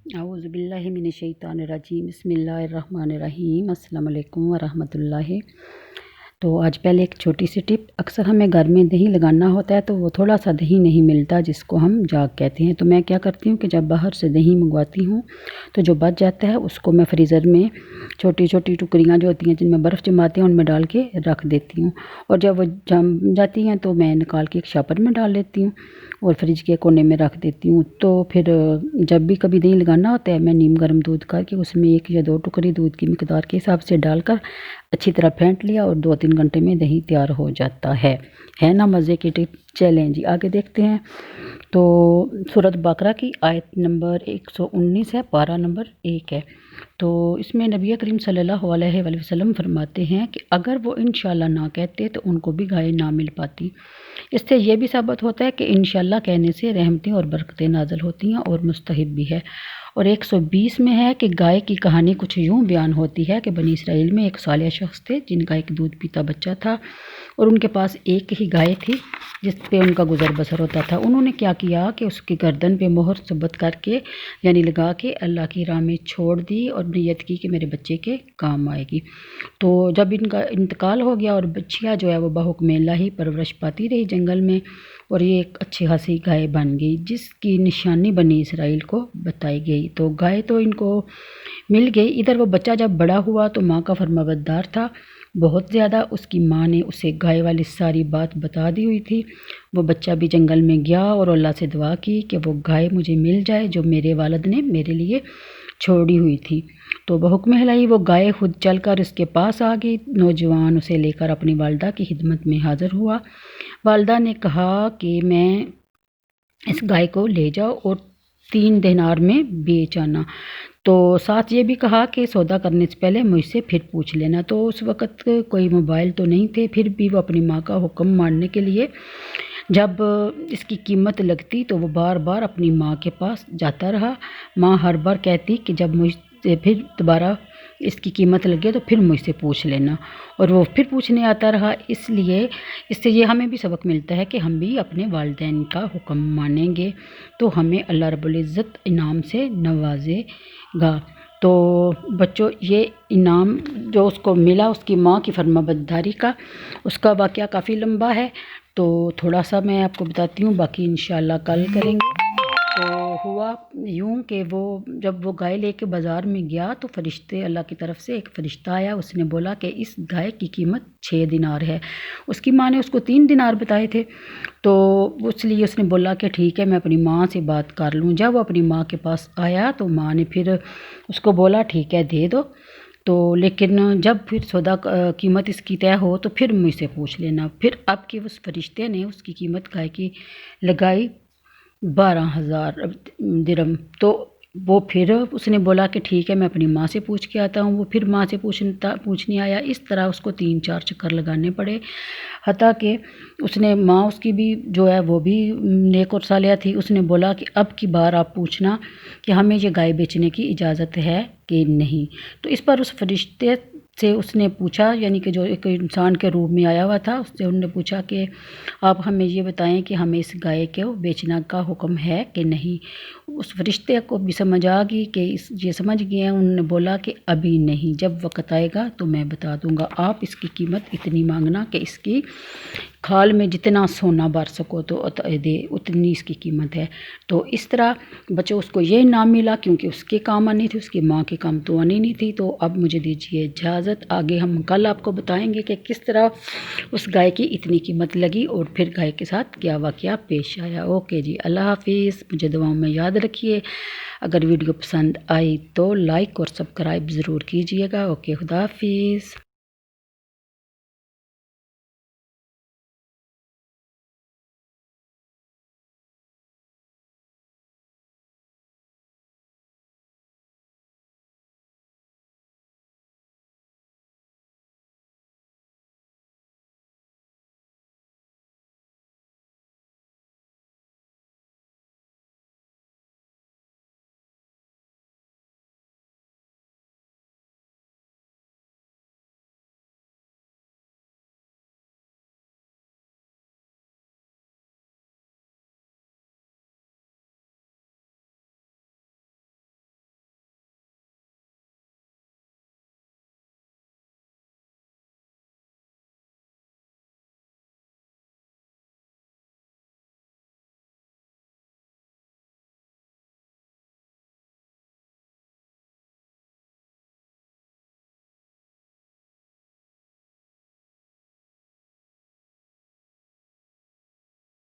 اعوذ باللہ من الشیطان الرجیم، بسم اللہ الرحمن الرحیم، السلام علیکم ورحمۃ اللہ۔ تو آج پہلے ایک چھوٹی سی ٹپ، اکثر ہمیں گھر میں دہی لگانا ہوتا ہے تو وہ تھوڑا سا دہی نہیں ملتا جس کو ہم جاگ کہتے ہیں۔ تو میں کیا کرتی ہوں کہ جب باہر سے دہی منگواتی ہوں تو جو بچ جاتا ہے اس کو میں فریزر میں چھوٹی چھوٹی ٹکڑیاں جو ہوتی ہیں جن میں برف جماتے ہیں ان میں ڈال کے رکھ دیتی ہوں، اور جب وہ جم جاتی ہیں تو میں نکال کے ایک شاپر میں ڈال لیتی ہوں اور فریج کے کونے میں رکھ دیتی ہوں۔ تو پھر جب بھی کبھی دہی لگانا ہوتا ہے میں نیم گرم دودھ کر کے اس میں 1 یا 2 ٹکڑی دودھ کی مقدار کے حساب سے ڈال کر اچھی طرح پھینٹ لیا اور 2-3 گھنٹے میں دہی تیار ہو جاتا ہے نا مزے کی ٹپ۔ چلیں جی آگے دیکھتے ہیں۔ تو سورۃ بقرہ کی آیت نمبر 119 ہے، پارہ نمبر 1 ہے۔ تو اس میں نبی کریم صلی اللہ علیہ وآلہ وسلم فرماتے ہیں کہ اگر وہ انشاءاللہ نہ کہتے تو ان کو بھی گائے نہ مل پاتی۔ اس سے یہ بھی ثابت ہوتا ہے کہ انشاءاللہ کہنے سے رحمتیں اور برکتیں نازل ہوتی ہیں اور مستحب بھی ہے۔ اور 120 میں ہے کہ گائے کی کہانی کچھ یوں بیان ہوتی ہے کہ بنی اسرائیل میں ایک صالح شخص تھے جن کا ایک دودھ پیتا بچہ تھا اور ان کے پاس ایک ہی گائے تھی جس پہ ان کا گزر بسر ہوتا تھا۔ انہوں نے کیا کیا کہ اس کی گردن پہ مہر ثبت کر کے یعنی لگا کے اللہ کی راہ میں چھوڑ دی اور نیت کی کہ میرے بچے کے کام آئے گی۔ تو جب ان کا انتقال ہو گیا اور بچیاں جو ہے وہ بحکم اللہ ہی پرورش پاتی رہی جنگل میں، اور یہ ایک اچھی خاصی گائے بن گئی جس کی نشانی بنی اسرائیل کو بتائی گئی۔ تو گائے تو ان کو مل گئی۔ ادھر وہ بچہ جب بڑا ہوا تو ماں کا فرمانبردار تھا بہت زیادہ، اس کی ماں نے اسے گائے والی ساری بات بتا دی ہوئی تھی۔ وہ بچہ بھی جنگل میں گیا اور اللہ سے دعا کی کہ وہ گائے مجھے مل جائے جو میرے والد نے میرے لیے چھوڑی ہوئی تھی۔ تو بحکم الہی وہ گائے خود چل کر اس کے پاس آ گئی۔ نوجوان اسے لے کر اپنی والدہ کی خدمت میں حاضر ہوا۔ والدہ نے کہا کہ میں اس گائے کو لے جاؤ اور 3 دینار میں بیچ آنا۔ تو ساتھ یہ بھی کہا کہ سودا کرنے سے پہلے مجھ سے پھر پوچھ لینا۔ تو اس وقت کوئی موبائل تو نہیں تھے، پھر بھی وہ اپنی ماں کا حکم ماننے کے لیے جب اس کی قیمت لگتی تو وہ بار بار اپنی ماں کے پاس جاتا رہا۔ ماں ہر بار کہتی کہ جب مجھ سے پھر دوبارہ اس کی قیمت لگے تو پھر مجھ سے پوچھ لینا، اور وہ پھر پوچھنے آتا رہا۔ اس لیے اس سے یہ ہمیں بھی سبق ملتا ہے کہ ہم بھی اپنے والدین کا حکم مانیں گے تو ہمیں اللہ رب العزت انعام سے نوازے گا۔ تو بچوں یہ انعام جو اس کو ملا اس کی ماں کی فرمانبرداری کا، اس کا واقعہ کافی لمبا ہے تو تھوڑا سا میں آپ کو بتاتی ہوں، باقی انشاءاللہ کل کریں گے۔ تو ہوا یوں کہ وہ جب وہ گائے لے کے بازار میں گیا تو فرشتے اللہ کی طرف سے ایک فرشتہ آیا، اس نے بولا کہ اس گائے کی قیمت 6 دینار ہے۔ اس کی ماں نے اس کو 3 دینار بتائے تھے، تو اس لیے اس نے بولا کہ ٹھیک ہے میں اپنی ماں سے بات کر لوں۔ جب وہ اپنی ماں کے پاس آیا تو ماں نے پھر اس کو بولا ٹھیک ہے دے دو، تو لیکن جب پھر سودا قیمت اس کی طے ہو تو پھر مجھ سے پوچھ لینا۔ پھر اب کہ اس فرشتے نے اس کی قیمت گائے کی لگائی 12,000 درم، تو وہ پھر اس نے بولا کہ ٹھیک ہے میں اپنی ماں سے پوچھ کے آتا ہوں۔ وہ پھر ماں سے پوچھنے آیا۔ اس طرح اس کو 3-4 چکر لگانے پڑے، حتیٰ کہ اس نے ماں اس کی بھی جو ہے وہ بھی نیک اور صالحہ تھی۔ اس نے بولا کہ اب کی بار آپ پوچھنا کہ ہمیں یہ گائے بیچنے کی اجازت ہے کہ نہیں۔ تو اس پر اس فرشتے سے اس نے پوچھا، یعنی کہ جو ایک انسان کے روپ میں آیا ہوا تھا، اس سے انہوں نے پوچھا کہ آپ ہمیں یہ بتائیں کہ ہمیں اس گائے کو بیچنا کا حکم ہے کہ نہیں۔ اس فرشتے کو بھی سمجھ آ گئی کہ یہ سمجھ گئے ہیں۔ انہوں نے بولا کہ ابھی نہیں، جب وقت آئے گا تو میں بتا دوں گا، آپ اس کی قیمت اتنی مانگنا کہ اس کی کھال میں جتنا سونا بھر سکو تو دے، اتنی اس کی قیمت ہے۔ تو اس طرح بچوں اس کو یہ انعام ملا کیونکہ اس کے کام آنی تھی، اس کی ماں کے کام تو آنی نہیں تھی۔ تو اب مجھے دیجیے اجازت، آگے ہم کل آپ کو بتائیں گے کہ کس طرح اس گائے کی اتنی قیمت لگی اور پھر گائے کے ساتھ کیا واقعہ پیش آیا۔ اوکے جی، اللہ حافظ، مجھے دعاؤں میں یاد رکھیے۔ اگر ویڈیو پسند آئی تو لائک اور سبسکرائب ضرور کیجیے گا۔ اوکے، خدا حافظ۔